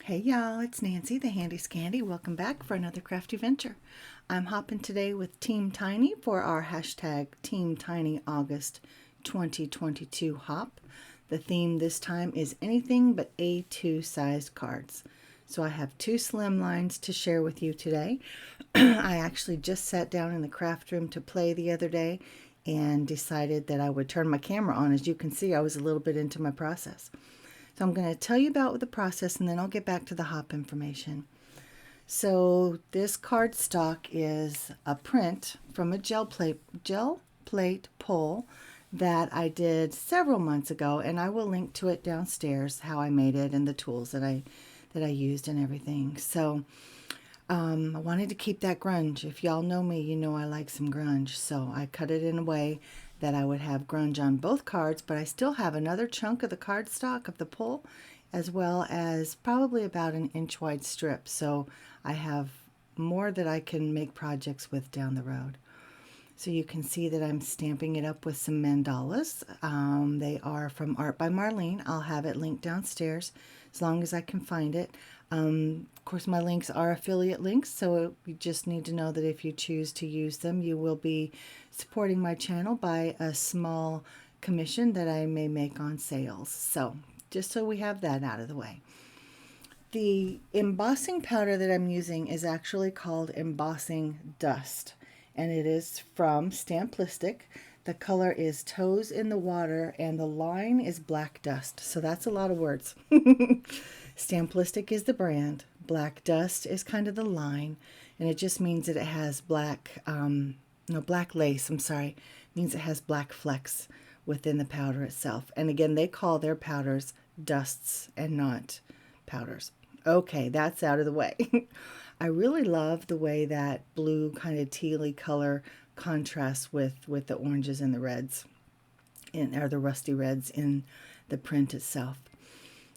Hey y'all, it's Nancy, the Handy Scandy. Welcome back for another crafty venture. I'm hopping today with Team Tiny for our hashtag Team Tiny August 2022 hop. The theme this time is anything but A2 sized cards. So I have two slim lines to share with you today. I actually just sat down in the craft room to play the other day and decided that I would turn my camera on. As you can see, I was a little bit into my process. So I'm going to tell you about the process and then I'll get back to the hop information. So this cardstock is a print from a gel plate pull that I did several months ago, and I will link to it downstairs, how I made it and the tools that I used and everything. So I wanted to keep that grunge. If y'all know me, you know I like some grunge. So I cut it in a way that I would have grunge on both cards, but I still have another chunk of the cardstock of the pull, as well as probably about an inch wide strip. So I have more that I can make projects with down the road. So you can see that I'm stamping it up with some mandalas. They are from Art by Marlene. I'll have it linked downstairs as long as I can find it. Of course, my links are affiliate links, so you just need to know that if you choose to use them, you will be supporting my channel by a small commission that I may make on sales. So just so we have that out of the way. The embossing powder that I'm using is actually called Embossing Dust, and it is from Stamplistic. The color is Toes in the Water, and the line is Black Dust. So that's a lot of words. Stamplistic is the brand. Black Dust is kind of the line, and it just means that it has black, black lace, I'm sorry. It means it has black flecks within the powder itself. And again, they call their powders dusts and not powders. Okay, that's out of the way. I really love the way that blue kind of tealy color contrasts with the oranges and the reds, or the rusty reds in the print itself.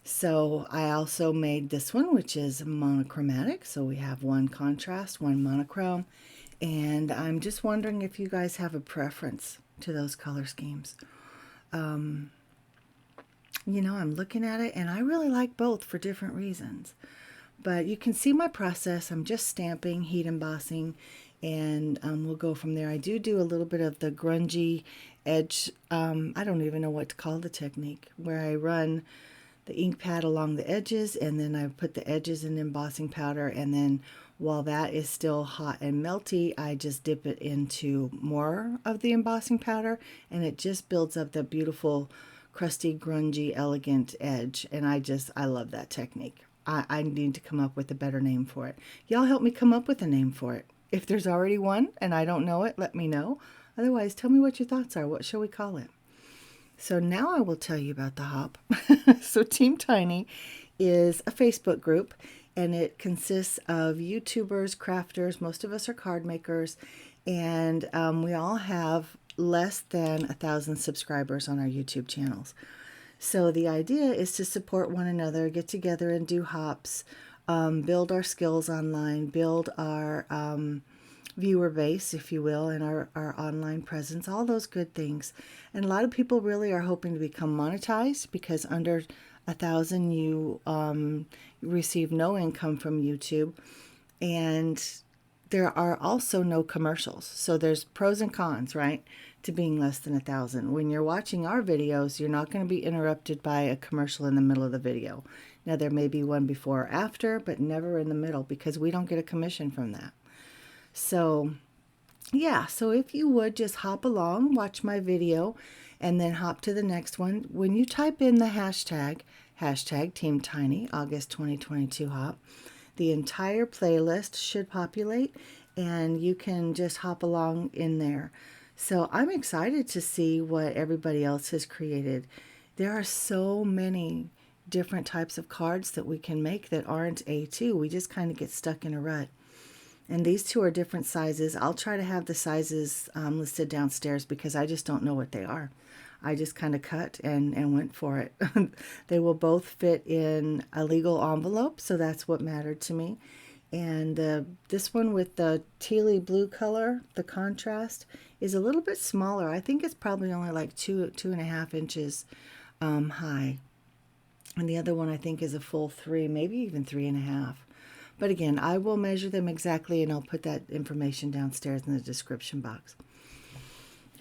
So I also made this one, which is monochromatic. So we have one contrast, one monochrome. And I'm just wondering if you guys have a preference to those color schemes. I'm looking at it and I really like both for different reasons. But you can see my process. I'm just stamping, heat embossing, and we'll go from there. I do a little bit of the grungy edge. I don't even know what to call the technique, where I run the ink pad along the edges, and then I put the edges in embossing powder, and then while that is still hot and melty, I just dip it into more of the embossing powder, and it just builds up the beautiful, crusty, grungy, elegant edge, and I love that technique. I need to come up with a better name for it. Y'all help me come up with a name for it. If there's already one and I don't know it, let me know. Otherwise, tell me what your thoughts are. What shall we call it? So now I will tell you about the hop. So Team Tiny is a Facebook group, and it consists of YouTubers, crafters. Most of us are card makers, and we all have less than 1,000 subscribers on our YouTube channels. So the idea is to support one another, get together and do hops, build our skills online, build our viewer base, if you will, and our online presence, all those good things. And a lot of people really are hoping to become monetized, because under 1,000 you receive no income from YouTube. And there are also no commercials. So there's pros and cons, right, to being less than 1,000. When you're watching our videos, you're not going to be interrupted by a commercial in the middle of the video. Now, there may be one before or after, but never in the middle, because we don't get a commission from that. So, yeah, so if you would just hop along, watch my video, and then hop to the next one. When you type in the hashtag Team Tiny August 2022 hop, the entire playlist should populate, and you can just hop along in there. So I'm excited to see what everybody else has created. There are so many different types of cards that we can make that aren't A2. We just kind of get stuck in a rut. And these two are different sizes. I'll try to have the sizes listed downstairs, because I just don't know what they are. I just kind of cut and went for it. They will both fit in a legal envelope, so that's what mattered to me. And this one with the tealy blue color, the contrast, is a little bit smaller. I think it's probably only like 2.5 inches high. And the other one I think is a full 3, maybe even 3.5. But again, I will measure them exactly, and I'll put that information downstairs in the description box.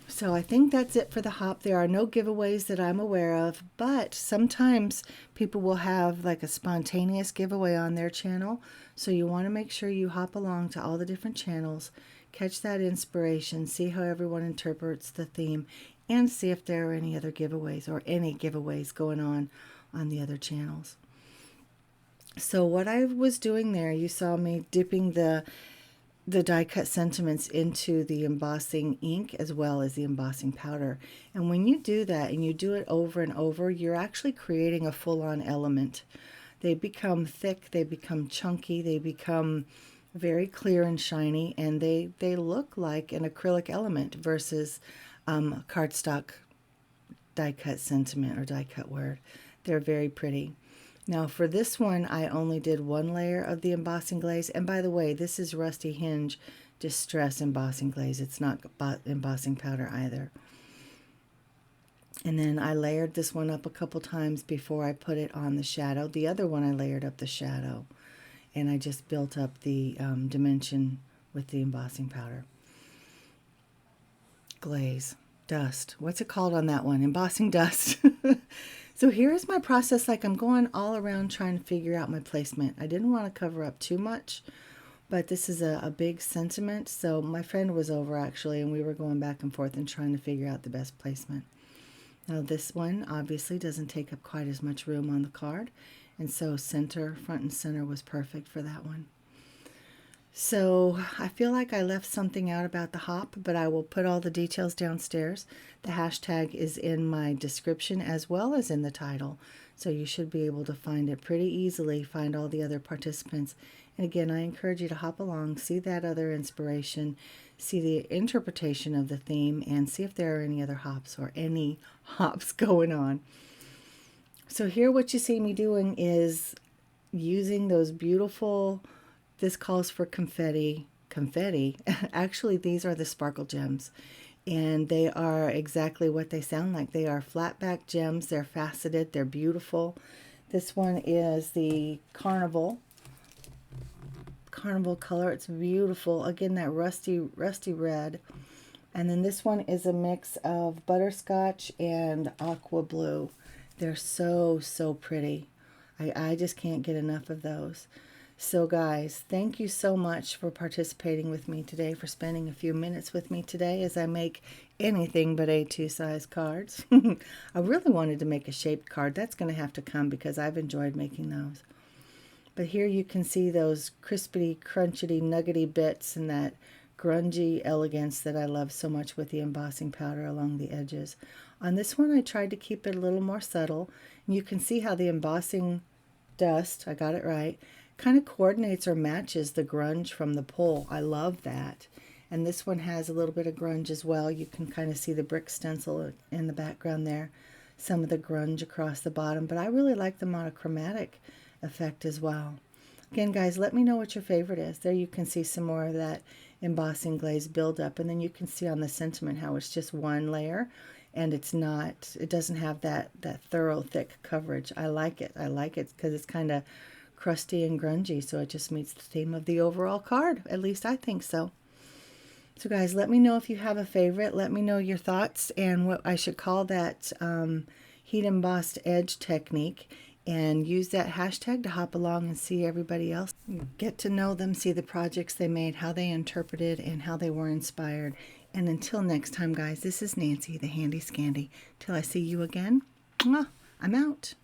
So I think that's it for the hop. There are no giveaways that I'm aware of, but sometimes people will have like a spontaneous giveaway on their channel. So you want to make sure you hop along to all the different channels, catch that inspiration, see how everyone interprets the theme, and see if there are any other giveaways or any giveaways going on the other channels. So what I was doing there, you saw me dipping the die cut sentiments into the embossing ink as well as the embossing powder. And when you do that and you do it over and over, you're actually creating a full-on element. They become thick, they become chunky, they become very clear and shiny, and they look like an acrylic element versus cardstock die cut sentiment or die cut word. They're very pretty. Now for this one, I only did 1 layer of the embossing glaze. And by the way, this is Rusty Hinge Distress embossing glaze. It's not embossing powder either. And then I layered this one up a couple times before I put it on the shadow. The other one I layered up the shadow. And I just built up the dimension with the embossing powder. Glaze. Dust. What's it called on that one? Embossing dust. So here's my process. Like I'm going all around trying to figure out my placement. I didn't want to cover up too much, but this is a big sentiment. So my friend was over actually, and we were going back and forth and trying to figure out the best placement. Now this one obviously doesn't take up quite as much room on the card. And so front and center was perfect for that one. So I feel like I left something out about the hop, but I will put all the details downstairs. The hashtag is in my description as well as in the title. So you should be able to find it pretty easily, find all the other participants. And again, I encourage you to hop along, see that other inspiration, see the interpretation of the theme, and see if there are any other hops or any hops going on. So here what you see me doing is using those beautiful, this calls for confetti. Actually, these are the sparkle gems, and they are exactly what they sound like. They are flat back gems. They're faceted. They're beautiful. This one is the Carnival color. It's beautiful. Again, that rusty red. And then this one is a mix of Butterscotch and Aqua blue. They're so pretty. I just can't get enough of those. So guys, thank you so much for participating with me today, for spending a few minutes with me today as I make anything but A2 size cards. I really wanted to make a shaped card. That's going to have to come because I've enjoyed making those. But here you can see those crispity, crunchy, nuggety bits and that grungy elegance that I love so much with the embossing powder along the edges. On this one, I tried to keep it a little more subtle. And you can see how the embossing dust, I got it right, kind of coordinates or matches the grunge from the pull. I love that. And this one has a little bit of grunge as well. You can kind of see the brick stencil in the background there, some of the grunge across the bottom, but I really like the monochromatic effect as well. Again, guys, let me know what your favorite is. There you can see some more of that embossing glaze buildup, and then you can see on the sentiment how it's just 1 layer, and it doesn't have that thorough thick coverage. I like it because it's kind of crusty and grungy, so it just meets the theme of the overall card. At least I think so. So guys, let me know if you have a favorite. Let me know your thoughts and what I should call that heat embossed edge technique, and use that hashtag to hop along and see everybody else. Get to know them, see the projects they made, how they interpreted, and how they were inspired. And until next time, guys, this is Nancy, the Handy Scandy. Till I see you again, I'm out.